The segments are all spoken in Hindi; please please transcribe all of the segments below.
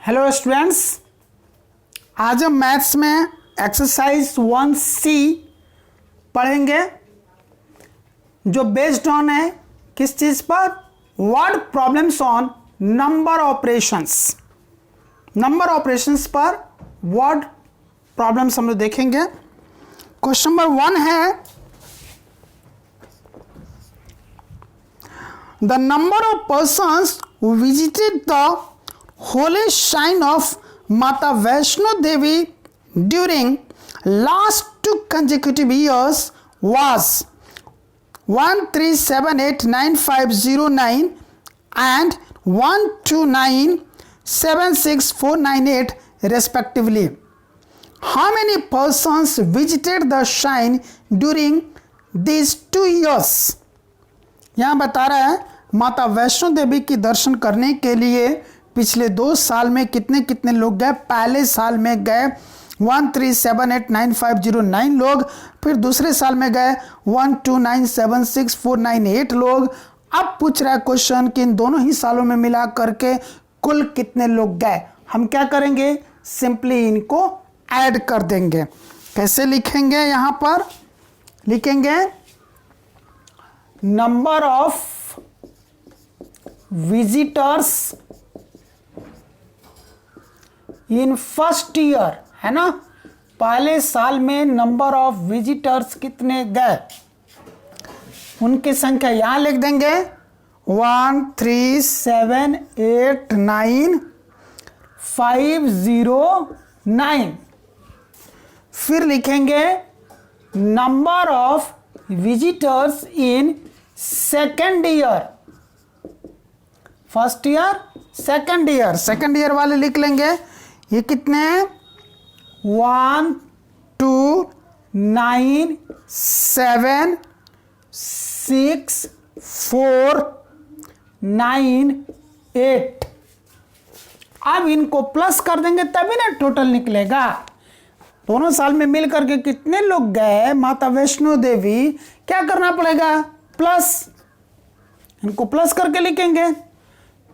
हेलो स्टूडेंट्स, आज हम मैथ्स में एक्सरसाइज 1C पढ़ेंगे जो बेस्ड ऑन है किस चीज़ पर? Word problems on number operations पर वर्ड प्रॉब्लम्स हम लोग देखेंगे। क्वेश्चन नंबर 1 है the number of persons who visited the holy shrine of Mata Vaishno Devi during last 2 consecutive years was 1378959 and 12976,498 respectively. How many persons visited the shrine during these 2 years? यहाँ बता रहा है माता वैष्णो देवी की दर्शन करने के लिए पिछले 2 साल में कितने कितने लोग गए। पहले साल में गए 1378959 लोग, फिर दूसरे साल में गए 12976,498 लोग। अब पूछ रहा है क्वेश्चन कि इन दोनों ही सालों में मिला करके कुल कितने लोग गए। हम क्या करेंगे, सिंपली इनको ऐड कर देंगे। कैसे लिखेंगे? यहाँ पर लिखेंगे number of visitors in first year, है ना। पहले साल में नंबर ऑफ विजिटर्स कितने गए, उनकी संख्या यहां लिख देंगे 13789,509। फिर लिखेंगे number of visitors in second year, first year second year वाले लिख लेंगे। ये कितने हैं? 12976,498। अब इनको प्लस कर देंगे तभी ना टोटल निकलेगा। दोनों साल में मिल करके कितने लोग गए माता वैष्णो देवी, क्या करना पड़ेगा? प्लस। इनको प्लस करके लिखेंगे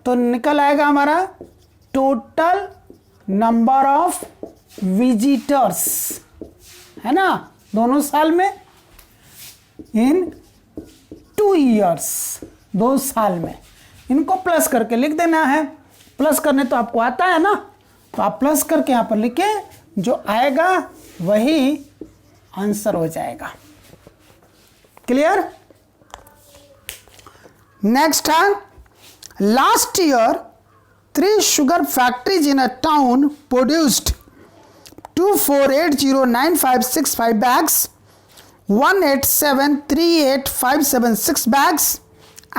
तो निकल आएगा हमारा टोटल नंबर ऑफ विजिटर्स, है ना, दोनों साल में इन 2 years, 2 साल में। इनको प्लस करके लिख देना है। प्लस करने तो आपको आता है ना, तो आप प्लस करके यहां पर लिखे, जो आएगा वही आंसर हो जाएगा। क्लियर? नेक्स्ट है last year 3 sugar factories in a town produced 24809,565 bags, 18738,576 bags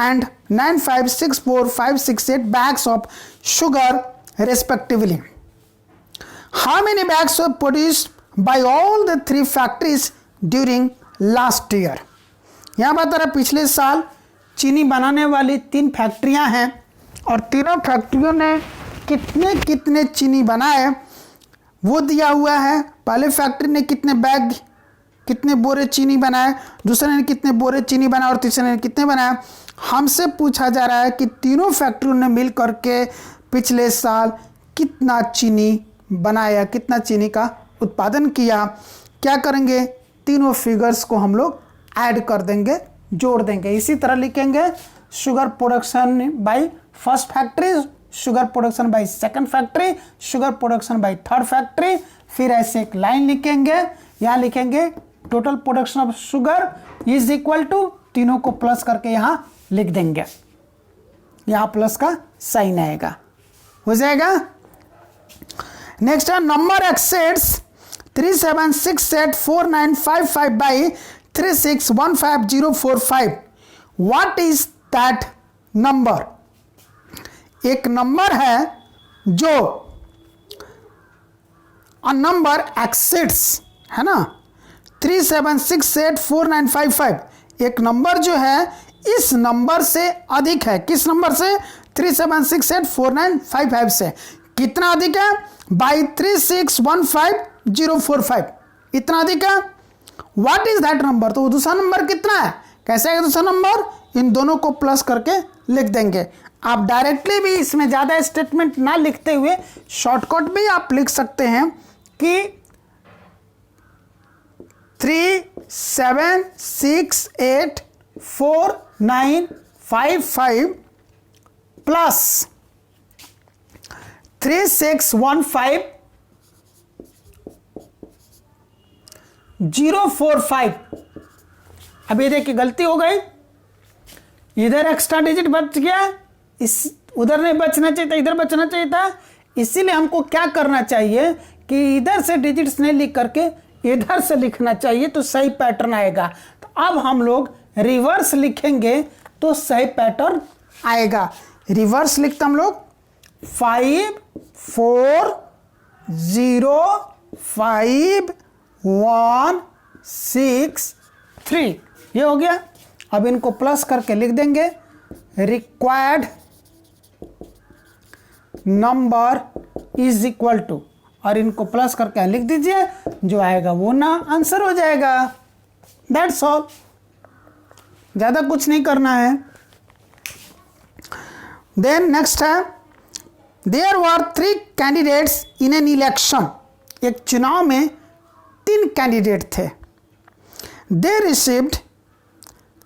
and 9564568 bags of sugar respectively. How many bags were produced by all the 3 factories during last year? यहाँ बता रहा पिछले साल चीनी बनाने वाली 3 फैक्ट्रियां हैं और तीनों फैक्ट्रियों ने कितने कितने चीनी बनाए वो दिया हुआ है। पहले फैक्ट्री ने कितने बैग, कितने बोरे चीनी बनाए, दूसरे ने कितने बोरे चीनी बनाए और तीसरे ने कितने बनाए। हमसे पूछा जा रहा है कि तीनों फैक्ट्रियों ने मिल करके पिछले साल कितना चीनी बनाया, कितना चीनी का उत्पादन किया। क्या करेंगे, तीनों फिगर्स को हम लोग ऐड कर देंगे, जोड़ देंगे। इसी तरह लिखेंगे sugar production by first factory, sugar production by second factory, sugar production by third factory. फिर ऐसे एक लाइन लिखेंगे, यहाँ लिखेंगे total production of sugar is equal to, तीनों को प्लस करके यहाँ लिख देंगे। यहाँ प्लस का साइन आएगा, हो जाएगा। नेक्स्ट है number exceeds 37684955 by 3615045। What is that number? एक नंबर है जो नंबर एक्सेट्स, है ना, 37684955। एक नंबर जो है इस नंबर से अधिक है। किस नंबर से? 37684955 से। कितना अधिक है? बाई 3615045, इतना अधिक है। What is that number? तो दूसरा नंबर कितना है? कैसे है दूसरा नंबर? इन दोनों को प्लस करके लिख देंगे। आप डायरेक्टली भी इसमें ज़्यादा स्टेटमेंट ना लिखते हुए शॉर्टकट भी आप लिख सकते हैं कि 3 7 6 8 4 9 5 5 प्लस 3 6 1 5 0 4 5। अब ये देखिए गलती हो गई, इधर एक्स्ट्रा डिजिट बच गया, इस उधर नहीं बचना चाहिए था, इधर बचना चाहिए था। इसीलिए हमको क्या करना चाहिए कि इधर से डिजिट्स नहीं लिख करके इधर से लिखना चाहिए, तो सही पैटर्न आएगा। तो अब हम लोग रिवर्स लिखेंगे तो सही पैटर्न आएगा। रिवर्स लिखते हम लोग 5 4 0 5 1 6 3, ये हो गया। अब इनको प्लस करके लिख देंगे, required number is equal to, और इनको प्लस करके लिख दीजिए, जो आएगा वो ना आंसर हो जाएगा। दैट्स ऑल, ज़्यादा कुछ नहीं करना है। देन नेक्स्ट है, there were 3 candidates in an election. एक चुनाव में 3 कैंडिडेट थे। They received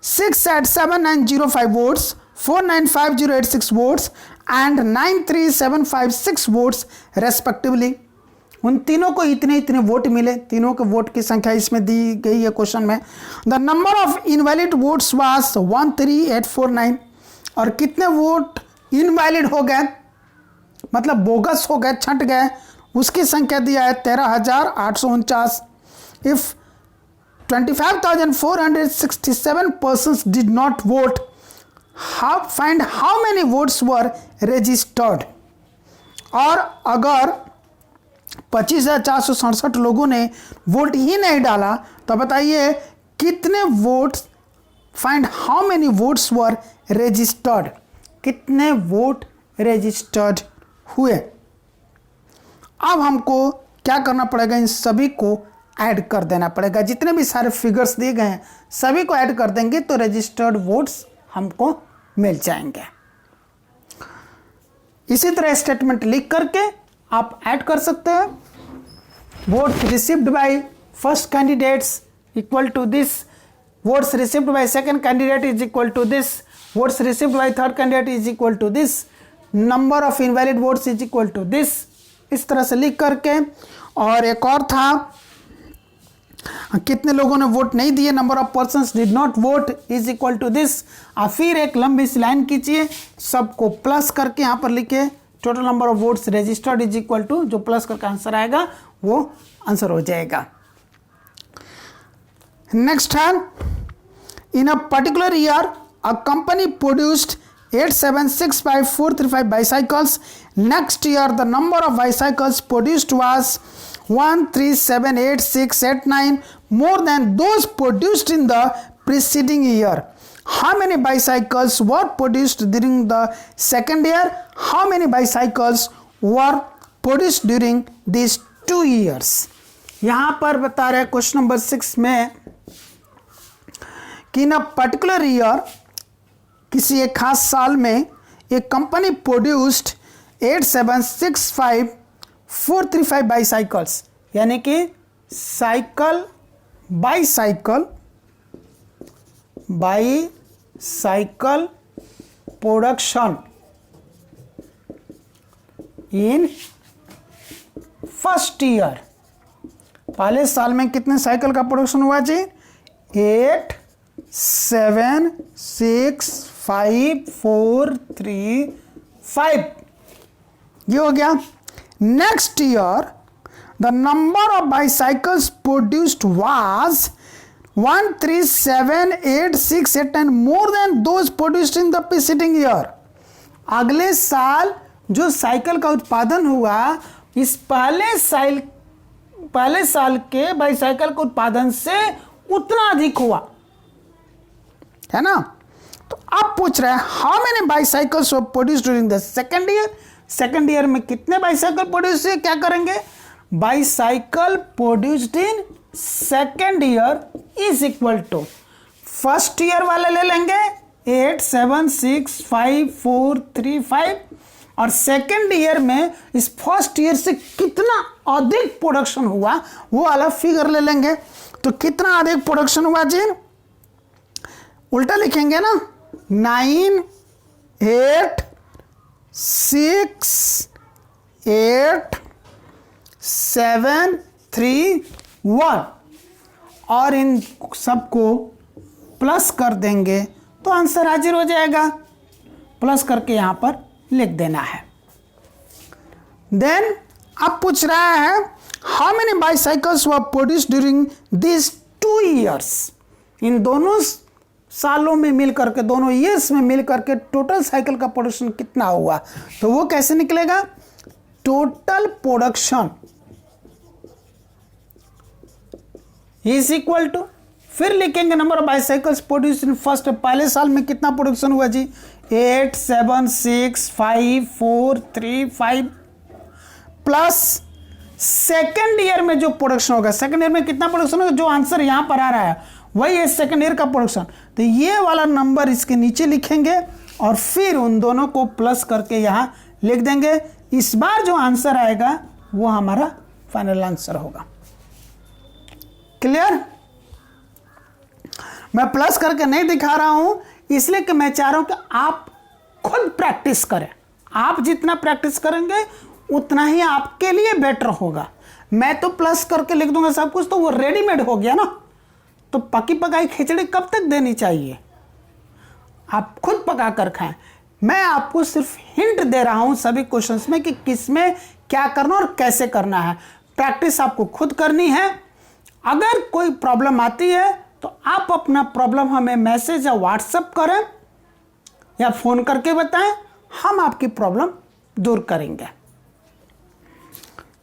687,905 votes, 495,086 votes and 93,756 votes respectively। उन तीनों को इतने इतने वोट मिले, तीनों के वोट की संख्या इसमें दी गई है क्वेश्चन में। The number of invalid votes was 13849। और कितने वोट इनवैलिड हो गए, मतलब बोगस हो गए, छंट गए, उसकी संख्या दिया है 13,849। If 25,467 persons did not vote, find how many votes were registered। और अगर 25,467 लोगों ने वोट ही नहीं डाला तो बताइए कितने votes, find how many votes were registered, कितने वोट रजिस्टर्ड हुए। अब हमको क्या करना पड़ेगा, इन सभी को ऐड कर देना पड़ेगा। जितने भी सारे फिगर्स दिए गए हैं सभी को ऐड कर देंगे तो रजिस्टर्ड वोट्स हमको मिल जाएंगे। इसी तरह स्टेटमेंट लिख करके आप ऐड कर सकते हैं। Vote received by first candidates equal to this, votes received by second candidate is equal to this, votes received by third candidate is equal to this, number of invalid votes is equal to this. इस तरह से लिख करके, और एक और था कितने लोगों ने वोट नहीं दिए, number of persons did not vote is equal to this. और फिर एक लंबी सी लाइन खींचिए, सबको प्लस करके यहाँ पर लिखे, total number of votes registered is equal to, जो प्लस करके आंसर आएगा वो आंसर हो जाएगा। नेक्स्ट है, in a particular year a company produced 8765435 bicycles. Next year the number of bicycles produced was 1378689, more than those produced in the preceding year. How many bicycles were produced during the second year? How many bicycles were produced during these 2 years? यहाँ पर बता रहे हैं क्वेश्चन नंबर 6 में कि इन अ पर्टिकुलर ईयर, किसी एक खास साल में, एक कंपनी प्रोड्यूस्ड 8765435 बाईसाइकल्स, यानी कि cycle bicycle production in first year. पहले साल में कितने साइकिल का प्रोडक्शन हुआ जी? 8 7 6 5 4 3 5, ये हो गया। Next year the number of bicycles produced was 13786 and more than those produced in the preceding year. अगले साल जो साइकिल का उत्पादन हुआ, इस पहले साल के बाईसाइकिल के उत्पादन से उतना अधिक हुआ, है ना। तो अब पूछ रहे हैं how many bicycles were produced during the second year. Second year में कितने बाईसाइकिल प्रोड्यूस हुए, क्या करेंगे, bicycle produced in second year is equal to first year वाले ले लेंगे 8765435 और सेकेंड ईयर में इस फर्स्ट ईयर से कितना अधिक प्रोडक्शन हुआ वो वाला फिगर ले लेंगे। तो कितना अधिक प्रोडक्शन हुआ जी, उल्टा लिखेंगे ना, 9 8 6 8 7 3 1 और इन सबको प्लस कर देंगे तो आंसर हाजिर हो जाएगा। प्लस करके यहाँ पर लिख देना है। देन अब पूछ रहा है how many bicycles were produce during this 2 years। इन दोनों सालों में मिल करके, दोनों ईयर्स में मिल करके टोटल साइकिल का प्रोडक्शन कितना हुआ। तो वो कैसे निकलेगा, total production is equal to, फिर लिखेंगे number of bicycles produce in first, पहले साल में कितना प्रोडक्शन हुआ जी, 8765435 प्लस सेकेंड ईयर में जो प्रोडक्शन होगा, सेकेंड ईयर में कितना प्रोडक्शन होगा, जो आंसर यहां पर आ रहा है वही है सेकेंड ईयर का प्रोडक्शन। तो ये वाला नंबर इसके नीचे लिखेंगे और फिर उन दोनों को प्लस करके यहां लिख देंगे। इस बार जो आंसर आएगा वो हमारा फाइनल आंसर होगा। क्लियर? मैं प्लस करके नहीं दिखा रहा हूं इसलिए कि मैं चाह रहा हूं कि आप खुद प्रैक्टिस करें। आप जितना प्रैक्टिस करेंगे उतना ही आपके लिए बेटर होगा। मैं तो प्लस करके लिख दूंगा सब कुछ, तो वो रेडीमेड हो गया ना। तो पकी पकाई खिचड़ी कब तक देनी चाहिए, आप खुद पका कर खाएं। मैं आपको सिर्फ हिंट दे रहा हूं सभी क्वेश्चंस में कि किस में क्या करना और कैसे करना है। प्रैक्टिस आपको खुद करनी है। अगर कोई प्रॉब्लम आती है तो आप अपना प्रॉब्लम हमें मैसेज या व्हाट्सएप करें या फोन करके बताएं, हम आपकी प्रॉब्लम दूर करेंगे।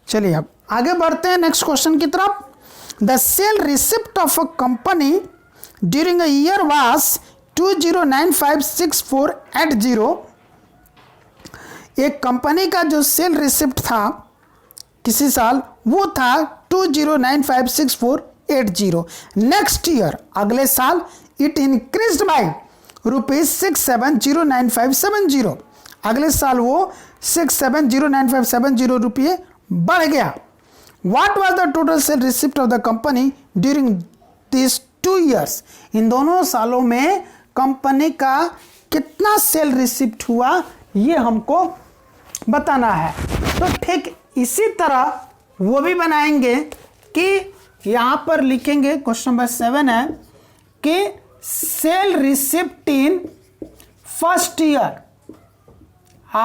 चलिए अब आगे बढ़ते हैं नेक्स्ट क्वेश्चन की तरफ। The sale receipt of a company during a year was 20956480। एक कंपनी का जो सेल रिसिप्ट था किसी साल वो था 20956480। नेक्स्ट ईयर अगले साल इट इंक्रीज्ड बाय ₹6709,570। अगले साल वो 6709,570 रुपये बढ़ गया। What was the total sale receipt of the company during these 2 years? इन दोनों सालों में कंपनी का कितना सेल रिसिप्ट हुआ ये हमको बताना है। तो ठीक इसी तरह वो भी बनाएंगे कि यहां पर लिखेंगे, क्वेश्चन नंबर 7 है कि sale receipt in first year,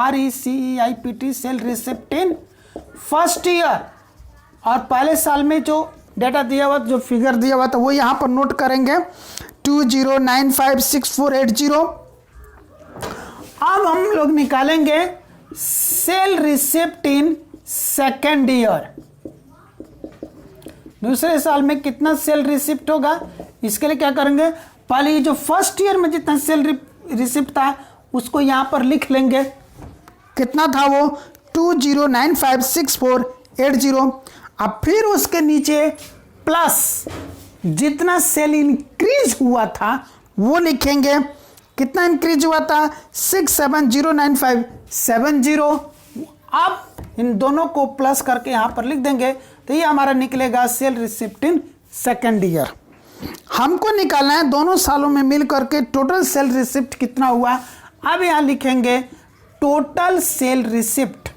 RECEIPT, sale receipt in first year. और पहले साल में जो डेटा दिया हुआ, जो फिगर दिया हुआ था वो यहां पर नोट करेंगे 20956480। अब हम लोग निकालेंगे sale receipt in second year. दूसरे साल में कितना सेल रिसिप्ट होगा, इसके लिए क्या करेंगे, पहले ये जो फर्स्ट ईयर में जितना सेल रिसिप्ट था उसको यहां पर लिख लेंगे। कितना था वो 20956480। अब फिर उसके नीचे प्लस जितना सेल इंक्रीज हुआ था वो लिखेंगे। कितना इंक्रीज हुआ था 6709,570। अब इन दोनों को प्लस करके यहां पर लिख देंगे तो ये हमारा निकलेगा sale receipt in second year. हमको निकालना है दोनों सालों में मिल करके टोटल सेल रिसिप्ट कितना हुआ। अब यहां लिखेंगे total sale receipt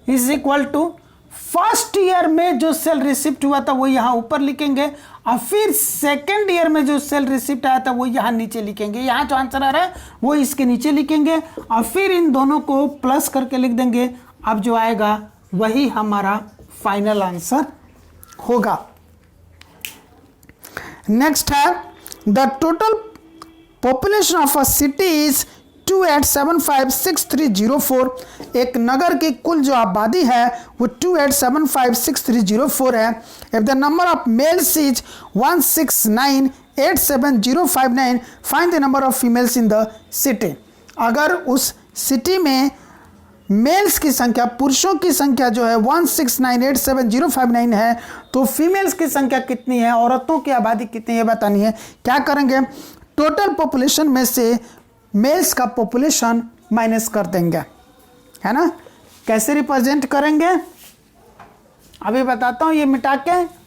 is equal to first year में जो सेल रिसिप्ट हुआ था वो यहां ऊपर लिखेंगे और फिर सेकेंड ईयर में जो सेल रिसिप्ट आया था वो यहां नीचे लिखेंगे। यहां जो आंसर आ रहा है वो इसके नीचे लिखेंगे और फिर इन दोनों को प्लस करके लिख देंगे। अब जो आएगा वही हमारा फाइनल आंसर होगा। नेक्स्ट है the total population of a city is 28756304। एक नगर की कुल जो आबादी है वो 28756304 है। If the number of males is 169,87059, find the number of females in the city. अगर उस सिटी में मेल्स की संख्या, पुरुषों की संख्या जो है 16987,059 है, तो फीमेल्स की संख्या कितनी है, औरतों की आबादी कितनी है बतानी है। क्या करेंगे, टोटल पॉपुलेशन में से मेल्स का पॉपुलेशन माइनस कर देंगे, है ना। कैसे रिप्रेजेंट करेंगे अभी बताता हूं, ये मिटा के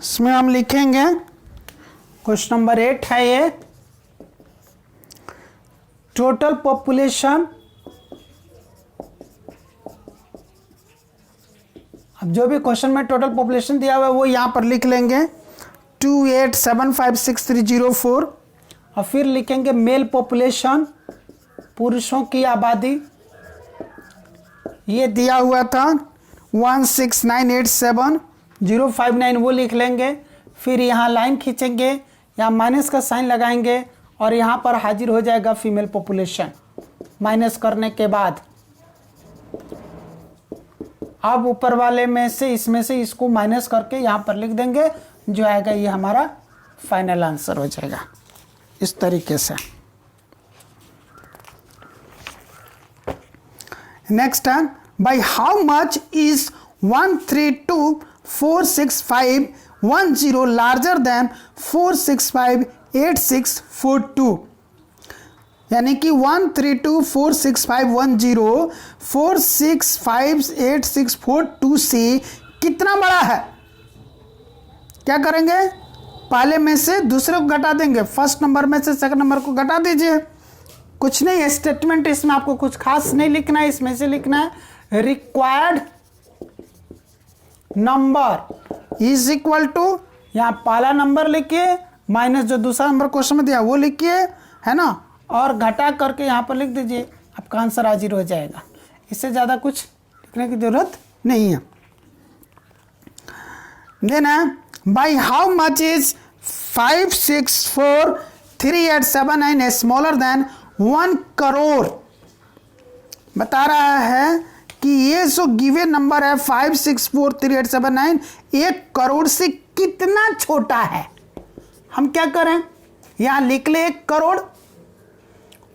इसमें हम लिखेंगे, क्वेश्चन नंबर 8 है ये, टोटल पॉपुलेशन, अब जो भी क्वेश्चन में टोटल पॉपुलेशन दिया हुआ है वो यहां पर लिख लेंगे 28756304, और फिर लिखेंगे मेल पॉपुलेशन, पुरुषों की आबादी, ये दिया हुआ था 16987,059, वो लिख लेंगे। फिर यहाँ लाइन खींचेंगे, यहाँ माइनस का साइन लगाएंगे, और यहाँ पर हाजिर हो जाएगा फीमेल पॉपुलेशन माइनस करने के बाद। अब ऊपर वाले में से, इसमें से इसको माइनस करके यहाँ पर लिख देंगे, जो आएगा ये हमारा फाइनल आंसर हो जाएगा इस तरीके से। नेक्स्ट है, by how much is 132,465,10 larger than 465,8642, यानी कि 132,465,10 465,8642 से कितना बड़ा है। क्या करेंगे, पहले में से दूसरे को घटा देंगे, फर्स्ट नंबर में से सेकंड नंबर को घटा दीजिए। कुछ नहीं, स्टेटमेंट इसमें आपको कुछ खास नहीं लिखना है, इसमें से लिखना है required number is equal to, यहाँ पहला नंबर लिखिए माइनस जो दूसरा नंबर क्वेश्चन में दिया वो लिखिए, है ना, और घटा करके यहाँ पर लिख दीजिए, आपका आंसर हाजिर हो जाएगा। इससे ज़्यादा कुछ लिखने की जरूरत नहीं है। Then by how much is 5643879 smaller than 1 crore, बता रहा है कि ये जो गिवन नंबर है 5643879 1 करोड़ से कितना छोटा है। हम क्या करें, यहां लिख ले 1 crore,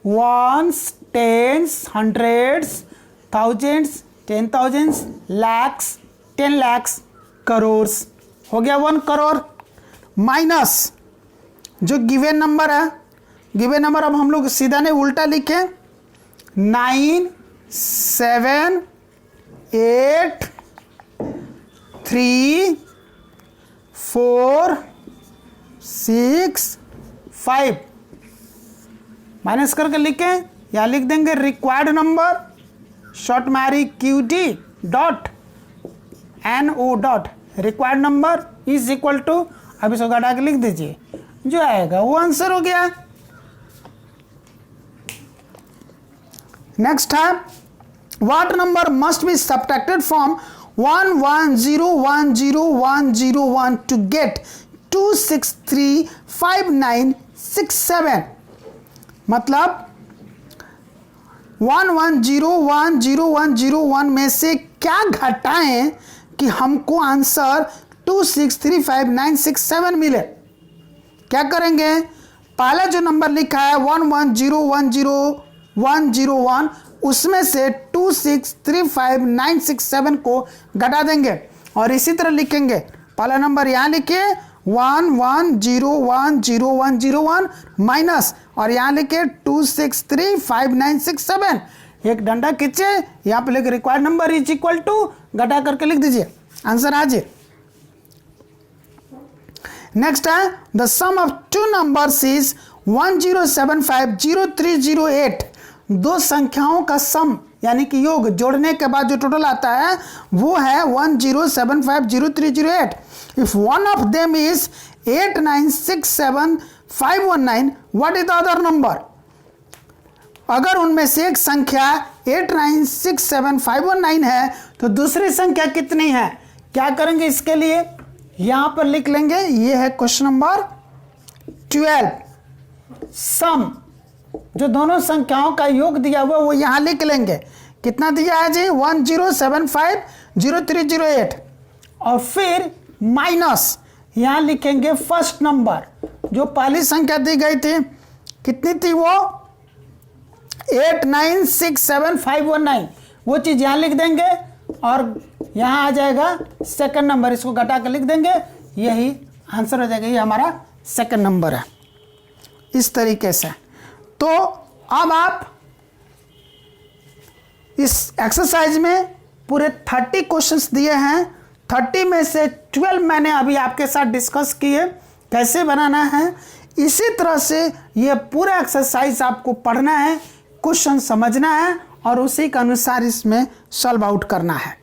ones, tens, hundreds, thousands, 10,000, lakhs, 10 lakhs, crores, हो गया 1 करोड़, माइनस जो गिवन नंबर है, गिवन नंबर अब हम लोग सीधा नहीं उल्टा लिखें, 9 7 8 3 4 6 5, माइनस करके लिखें, या लिख देंगे रिक्वायर्ड नंबर, शॉर्ट मैरी QD dot NO dot required number is equal to, अब इसको घटा के लिख दीजिए, जो आएगा वो आंसर हो गया। नेक्स्ट है, what number must be subtracted from 1101001 to get 2635967, मतलब 1101001 में से क्या घटाएं कि हमको आंसर 2635967 मिले। क्या करेंगे, पहला जो नंबर लिखा है 1101001, उसमें से 2635967 को घटा देंगे, और इसी तरह लिखेंगे, पहला नंबर यहाँ लिखिए 1101001 माइनस, और यहाँ लिखे 2635967, एक डंडा खींचे, यहाँ पे लिखे required number is equal to, घटा करके लिख दीजिए, आंसर हाजिर। नेक्स्ट है, the sum of two numbers is 10750308, दो संख्याओं का सम यानी कि योग जोड़ने के बाद जो टोटल आता है वो है 10750308। If one of them is 8967519, what is the other number, अगर उनमें से एक संख्या 8967519 है तो दूसरी संख्या कितनी है। क्या करेंगे इसके लिए, यहां पर लिख लेंगे, ये है क्वेश्चन नंबर 12, सम जो दोनों संख्याओं का योग दिया हुआ वो यहाँ लिख लेंगे। कितना दिया है जी? 10750308 और फिर माइनस यहाँ लिखेंगे फर्स्ट नंबर, जो पहली संख्या दी गई थी कितनी थी वो? 8967519, वो चीज़ यहाँ लिख देंगे और यहाँ आ जाएगा सेकंड नंबर, इसको घटा कर लिख देंगे, यही आंसर हो जाएगा। ये हमारा सेकंड नंबर है। इस तरीके से तो अब आप इस एक्सरसाइज में पूरे 30 क्वेश्चंस दिए हैं। 30 में से 12 मैंने अभी आपके साथ डिस्कस किए कैसे बनाना है। इसी तरह से ये पूरा एक्सरसाइज आपको पढ़ना है, क्वेश्चन समझना है और उसी के अनुसार इसमें सॉल्व आउट करना है।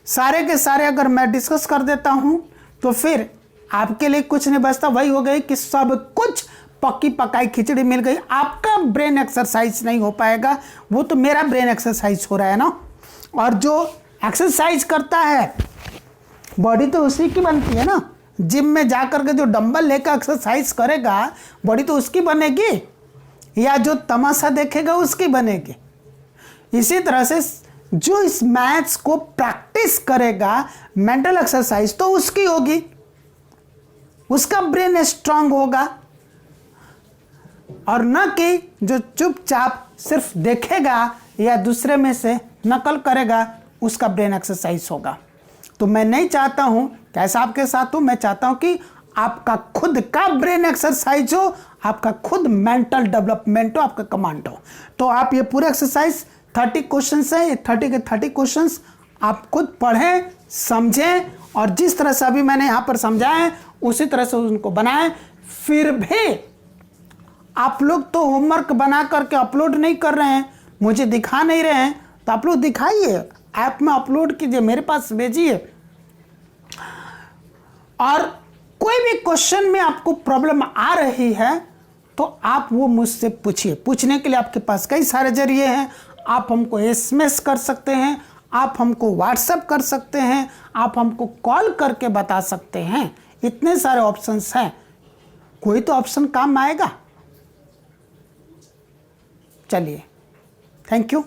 सारे के सारे अगर मैं डिस्कस कर देता हूं तो फिर आपके लिए कुछ नहीं बचता। वही हो गई कि सब कुछ पक्की पकाई खिचड़ी मिल गई, आपका ब्रेन एक्सरसाइज नहीं हो पाएगा। वो तो मेरा ब्रेन एक्सरसाइज हो रहा है ना। और जो एक्सरसाइज करता है बॉडी तो उसी की बनती है ना। जिम में जाकर के जो डंबल लेकर एक्सरसाइज करेगा बॉडी तो उसकी बनेगी, या जो तमाशा देखेगा उसकी बनेगी। इसी तरह से जो इस मैथ्स को प्रैक्टिस करेगा, मेंटल एक्सरसाइज तो उसकी होगी, उसका ब्रेन स्ट्रांग होगा, और न कि जो चुपचाप सिर्फ देखेगा या दूसरे में से नकल करेगा, उसका ब्रेन एक्सरसाइज होगा। तो मैं नहीं चाहता हूं कि ऐसा आपके साथ हो। मैं चाहता हूं कि आपका खुद का ब्रेन एक्सरसाइज हो, आपका खुद मेंटल डेवलपमेंट हो, आपका कमांड हो। तो आप ये पूरे एक्सरसाइज 30 क्वेश्चन है, 30 के 30 क्वेश्चन आप खुद पढ़ें, समझें और जिस तरह से अभी मैंने यहाँ पर समझाया है उसी तरह से उनको बनाएं। फिर भी आप लोग तो होमवर्क बना करके अपलोड नहीं कर रहे हैं, मुझे दिखा नहीं रहे हैं, तो आप लोग दिखाइए, ऐप में अपलोड कीजिए, मेरे पास भेजिए। और कोई भी क्वेश्चन में आपको प्रॉब्लम आ रही है तो आप वो मुझसे पूछिए। पूछने के लिए आपके पास कई सारे जरिए हैं। आप हमको SMS कर सकते हैं, आप हमको व्हाट्सएप कर सकते हैं, आप हमको कॉल करके बता सकते हैं। इतने सारे ऑप्शंस हैं, कोई तो ऑप्शन काम आएगा। चलिए, थैंक यू।